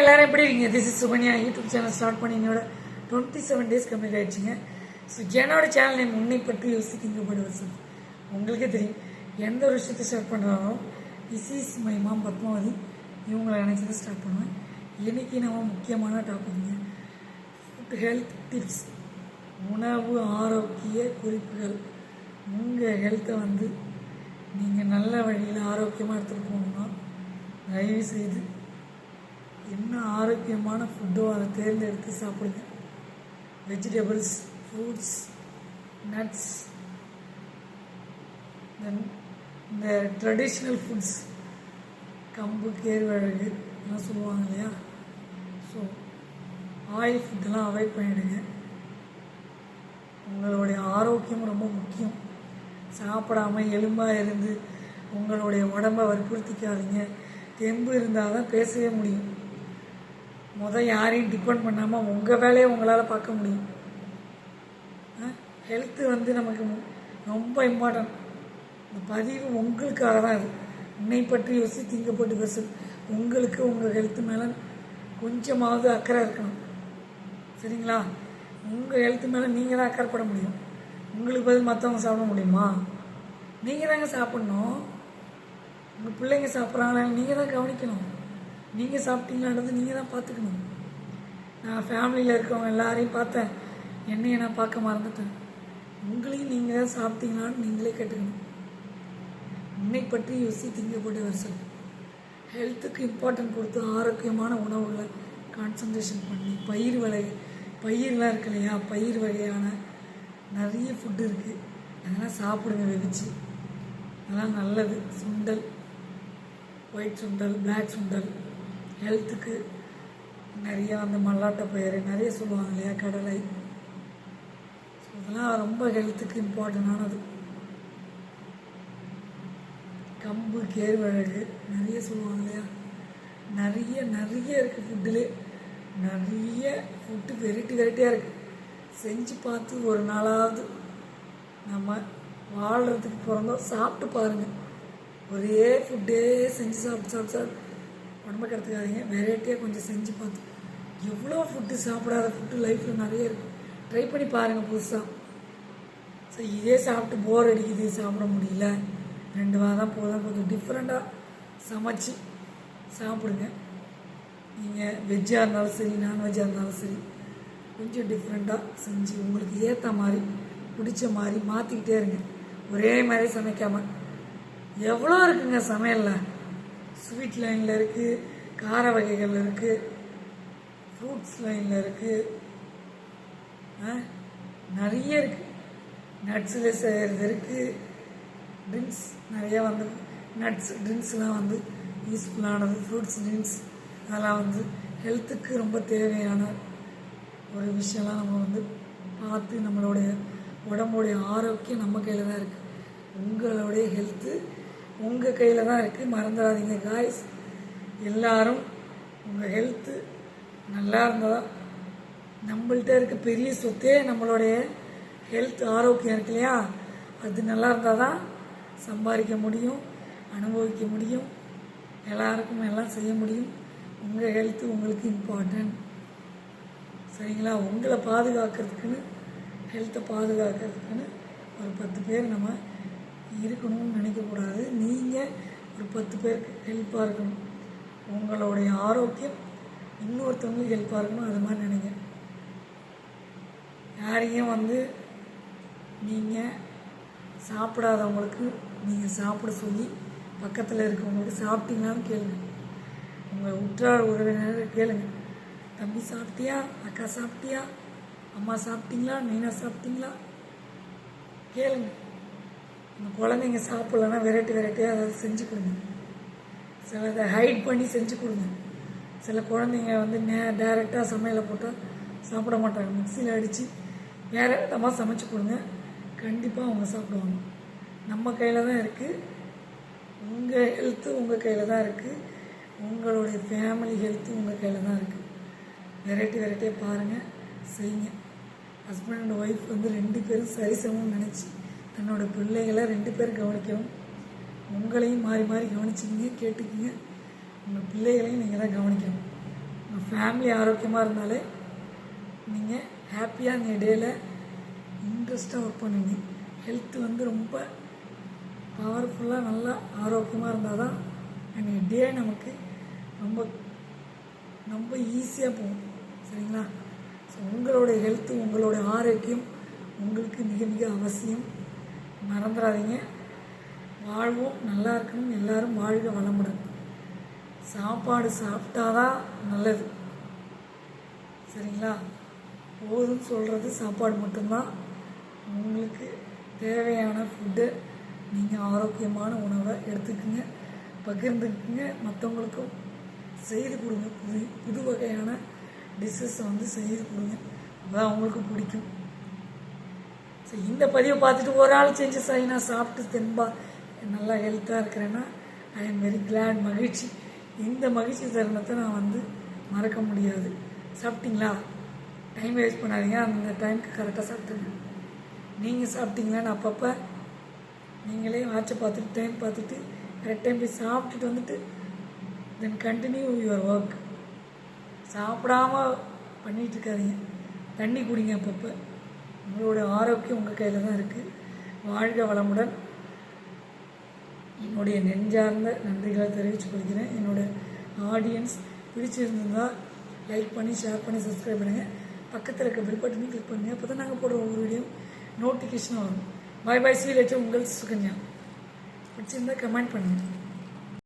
எல்லாரும் எப்படி இருக்கீங்க? This is Sukanya. YouTube channel start பண்ணி என்னோட 27 days கம்ப்ளீட் ஆயிடுச்சுங்க. ஸோ என்னோட சேனல் நேம் உன்னை பற்றி யோசிக்கப்படுவது. உங்களுக்கே தெரியும், எந்த ஒரு விஷயத்தை ஸ்டார்ட் பண்ணுறாலும் this is my mom Padmavati இவங்களை நினைச்சதை ஸ்டார்ட் பண்ணுவேன். இன்னைக்கு நம்ம முக்கியமான டாபிக்ங்க, ஃபுட் ஹெல்த் டிப்ஸ், உணவு ஆரோக்கிய குறிப்புகள். உங்கள் ஹெல்த்தை நீங்கள் நல்ல வழியில் ஆரோக்கியமாக எடுத்துகிட்டு போகணும்னா தயவு செய்து என்ன ஆரோக்கியமான ஃபுட்டோ அதை தேர்ந்தெடுத்து சாப்பிடுங்க. வெஜிடபிள்ஸ், ஃப்ரூட்ஸ், நட்ஸ், தென் இந்த ட்ரெடிஷ்னல் ஃபுட்ஸ், கம்பு, கேழ்வரகு எல்லாம் சொல்லுவாங்க இல்லையா. ஸோ ஆயில் ஃபுட்டெல்லாம் அவாய்ட் பண்ணிவிடுங்க. உங்களுடைய ஆரோக்கியம் ரொம்ப முக்கியம். சாப்பிடாமல் எலும்பாக இருந்து உங்களுடைய உடம்பை வற்புறுத்திக்காதீங்க. தெம்பு இருந்தால் தான் பேசவே முடியும். யாரையும் டிபெண்ட் பண்ணாமல் உங்கள் வேலையை உங்களால் பார்க்க முடியும். ஹெல்த்து நமக்கு ரொம்ப இம்பார்ட்டன்ட். இந்த பதிவு உங்களுக்காக தான். இது உன்னை பற்றி யோசி திங்கப்பட்டு பேசு. உங்களுக்கு உங்கள் ஹெல்த்து மேலே கொஞ்சமாவது அக்கறை இருக்கணும், சரிங்களா? உங்கள் ஹெல்த்து மேலே நீங்கள் தான் அக்கறைப்பட முடியும். உங்களுக்கு பதில் மற்றவங்க சாப்பிட முடியுமா? நீங்கள் தாங்க சாப்பிட்ணும். உங்கள் பிள்ளைங்க சாப்பிட்றாங்களா நீங்கள் தான் கவனிக்கணும். நீங்கள் சாப்பிட்டீங்களான்றது நீங்கள் தான் பார்த்துக்கணும். நான் ஃபேமிலியில் இருக்கவங்க எல்லாரையும் பார்த்தேன், என்னையை நான் பார்க்க மறந்துட்டேன். உங்களையும் நீங்கள் தான் சாப்பிட்டீங்களான்னு நீங்களே கேட்டுக்கணும். உன்னை பற்றி யோசி திங்கப்பட்டு வருஷம். ஹெல்த்துக்கு இம்பார்ட்டன்ட் கொடுத்து ஆரோக்கியமான உணவுகளை கான்சன்ட்ரேஷன் பண்ணி பயிரெலாம் இருக்கு இல்லையா, பயிர் வகையான நிறைய ஃபுட்டு இருக்குது, அதெல்லாம் சாப்பிடுங்க. வெவிச்சு அதெல்லாம் நல்லது. சுண்டல், ஒயிட் சுண்டல், பிளாக் சுண்டல், ஹெல்த்துக்கு நிறையா மல்லாட்டை பயிறு நிறைய சொல்லுவாங்க இல்லையா, கடலை. ஸோ இதெல்லாம் ரொம்ப ஹெல்த்துக்கு இம்பார்ட்டண்டானது. கம்பு, கேழ்வரகு நிறைய சொல்லுவாங்க இல்லையா. நிறைய இருக்குது ஃபுட்டுலே. நிறைய ஃபுட்டு வெரைட்டியாக இருக்குது. செஞ்சு பார்த்து ஒரு நாளாவது நம்ம வாழ்கிறதுக்கு பிறந்தோம் சாப்பிட்டு பாருங்கள். ஒரே ஃபுட்டே செஞ்சு சாப்பிட்டு உடம்பு கெடுத்துக்காதீங்க. வெரைட்டியாக கொஞ்சம் செஞ்சு பார்த்து. எவ்வளோ ஃபுட்டு சாப்பிடாத ஃபுட்டு லைஃப்பில் நிறைய இருக்குது. ட்ரை பண்ணி பாருங்கள் புதுசாக. ஸோ இதே சாப்பிட்டு போர் அடிக்குது, சாப்பிட முடியல, 2 வாரம் தான் போதும், கொஞ்சம் டிஃப்ரெண்ட்டாக சமைச்சு சாப்பிடுங்க. நீங்கள் வெஜ்ஜாக இருந்தாலும் சரி, நான்வெஜ்ஜாக இருந்தாலும் சரி, கொஞ்சம் டிஃப்ரெண்ட்டாக செஞ்சு உங்களுக்கு ஏற்ற மாதிரி பிடிச்ச மாதிரி மாற்றிக்கிட்டே இருங்க. ஒரே மாதிரி சமைக்காமல். எவ்வளோ இருக்குங்க சமையலில். ஸ்வீட் லைனில் இருக்குது, கார வகைகள் இருக்குது, ஃப்ரூட்ஸ் லைனில் இருக்குது, நிறைய இருக்குது. நட்ஸில் செய்கிறது இருக்குது. ட்ரிங்க்ஸ் நிறையா நட்ஸ் ட்ரிங்க்ஸ்லாம் யூஸ்ஃபுல்லானது. ஃப்ரூட்ஸ் ட்ரிங்க்ஸ் அதெல்லாம் ஹெல்த்துக்கு ரொம்ப தேவையான ஒரு விஷயம்லாம் நம்ம பார்த்து நம்மளுடைய உடம்புடைய ஆரோக்கியம் நம்ம கையில் தான் இருக்குது. உங்களுடைய ஹெல்த்து உங்கள் கையில் தான் இருக்குது, மறந்துடாதீங்க காய்ஸ். எல்லாரும் உங்கள் ஹெல்த்து நல்லா இருந்தால் நம்மள்கிட்ட இருக்க பெரிய சொத்தே நம்மளுடைய ஹெல்த் ஆரோக்கியம் இருக்கு இல்லையா. அது நல்லா இருந்தால் தான் சம்பாதிக்க முடியும், அனுபவிக்க முடியும், எல்லாருக்கும் எல்லாம் செய்ய முடியும். உங்கள் ஹெல்த்து உங்களுக்கு இம்பார்ட்டன்ட், சரிங்களா? உங்களை பாதுகாக்கிறதுக்குன்னு, ஹெல்த்தை பாதுகாக்கிறதுக்குன்னு ஒரு 10 பேர் நம்ம இருக்கணும்னு நினைக்கக்கூடாது. நீங்கள் ஒரு 10 பேருக்கு ஹெல்ப்பாக இருக்கணும். உங்களுடைய ஆரோக்கியம் இன்னொருத்தவங்களுக்கு ஹெல்ப்பாக இருக்கணும், அது மாதிரி நினைங்க. யாரையும் நீங்கள் சாப்பிடாதவங்களுக்கு நீங்கள் சாப்பிட சொல்லி பக்கத்தில் இருக்கவங்களுக்கு சாப்பிட்டீங்களான்னு கேளுங்க. உங்கள் உற்றார் உறவினர் கேளுங்க, தம்பி சாப்பிட்டியா, அக்கா சாப்பிட்டியா, அம்மா சாப்பிட்டீங்களா, நீனா சாப்பிட்டீங்களா கேளுங்க. உங்கள் குழந்தைங்க சாப்பிட்லன்னா வெரைட்டியாக அதை செஞ்சு கொடுங்க. சிலதை ஹைட் பண்ணி செஞ்சு கொடுங்க. சில குழந்தைங்க டைரெக்டாக சமையலை போட்டால் சாப்பிட மாட்டாங்க. மிக்சியில் அடித்து வேறு விதமாக சமைச்சு கொடுங்க, கண்டிப்பாக அவங்க சாப்பிடுவாங்க. நம்ம கையில் தான் இருக்குது. உங்கள் ஹெல்த்து உங்கள் கையில் தான் இருக்குது. உங்களுடைய ஃபேமிலி ஹெல்த்து உங்கள் கையில் தான் இருக்குது. வெரைட்டியாக பாருங்கள், செய்யுங்க. ஹஸ்பண்ட் அண்ட் ஒய்ஃப் 2 பேரும் சரிசமம்னு நினச்சி தன்னோட பிள்ளைகளை 2 பேரும் கவனிக்கணும். உங்களையும் மாறி மாறி கவனிச்சிக்கிங்க, கேட்டுக்கிங்க. உங்கள் பிள்ளைகளையும் நீங்கள் தான் கவனிக்கணும். ஃபேமிலி ஆரோக்கியமாக இருந்தாலே நீங்கள் ஹாப்பியாக இந்த டேயில் இன்ட்ரெஸ்ட்டாக ஒர்க் பண்ணுவீங்க. ஹெல்த் வந்து ரொம்ப பவர்ஃபுல்லாக நல்லா ஆரோக்கியமாக இருந்தால் தான் அன்றைக்கி டே நமக்கு ரொம்ப ரொம்ப ஈஸியாக போகும். சரிங்களா? ஸோ உங்களுடைய ஹெல்த்து, உங்களுடைய ஆரோக்கியம் உங்களுக்கு மிக மிக அவசியம். மறந்துடாதீங்க. வாழ்வோம், நல்லா இருக்கணும், எல்லோரும் வாழ்க வளமுடன். சாப்பாடு சாப்பிட்டாதான் நல்லது. சரிங்களா? போதும்னு சொல்கிறது சாப்பாடு மட்டும்தான். உங்களுக்கு தேவையான ஃபுட்டு நீங்கள் ஆரோக்கியமான உணவை எடுத்துக்கோங்க, பகிர்ந்துக்குங்க, மற்றவங்களுக்கும் செய்து கொடுங்க. புது வகையான டிஷ்ஷஸை வந்து செய்து கொடுங்க, அப்போதான் அவங்களுக்கு பிடிக்கும். ஸோ இந்த பதிவை பார்த்துட்டு ஒரு ஆள் செஞ்சு நான் சாப்பிட்டு தெம்பா நல்லா ஹெல்த்தாக இருக்கிறேன்னா ஐ எம் வெரி கிளாட், மகிழ்ச்சி. இந்த மகிழ்ச்சி தருணத்தை நான் வந்து மறக்க முடியாது. சாப்பிட்டீங்களா? டைம் வேஸ்ட் பண்ணாதீங்க, அந்த டைமுக்கு கரெக்டாக சாப்பிட்டுங்க. நீங்கள் சாப்பிட்டீங்களான்னு அப்பப்போ நீங்களே வாட்சை பார்த்துட்டு டைம் பார்த்துட்டு கரெக்ட் டைம் போய் சாப்பிட்டுட்டு வந்துட்டு தென் கண்டினியூ யுவர் ஒர்க். சாப்பிடாம பண்ணிகிட்டு இருக்காதீங்க. தண்ணி குடிங்க அப்பப்போ. உங்களோட ஆரோக்கியம் உங்கள் கையில் தான் இருக்குது. வாழ்க வளமுடன். என்னுடைய நெஞ்சார்ந்த நன்றிகளை தெரிவித்துக் கொள்கிறேன். என்னோடய ஆடியன்ஸ் பிடிச்சிருந்தால் லைக் பண்ணி, ஷேர் பண்ணி, சப்ஸ்கிரைப் பண்ணுங்கள். பக்கத்தில் இருக்க பெல் பட்டனையும் கிளிக் பண்ணுங்கள். அப்போ தான் நாங்கள் போடுற ஒவ்வொரு வீடியோ நோட்டிஃபிகேஷனாக வரும். பாய் பாய். சீ லேட்டர். உங்கள் சுகன்யா. பிடிச்சிருந்தால் கமெண்ட் பண்ணுங்கள்.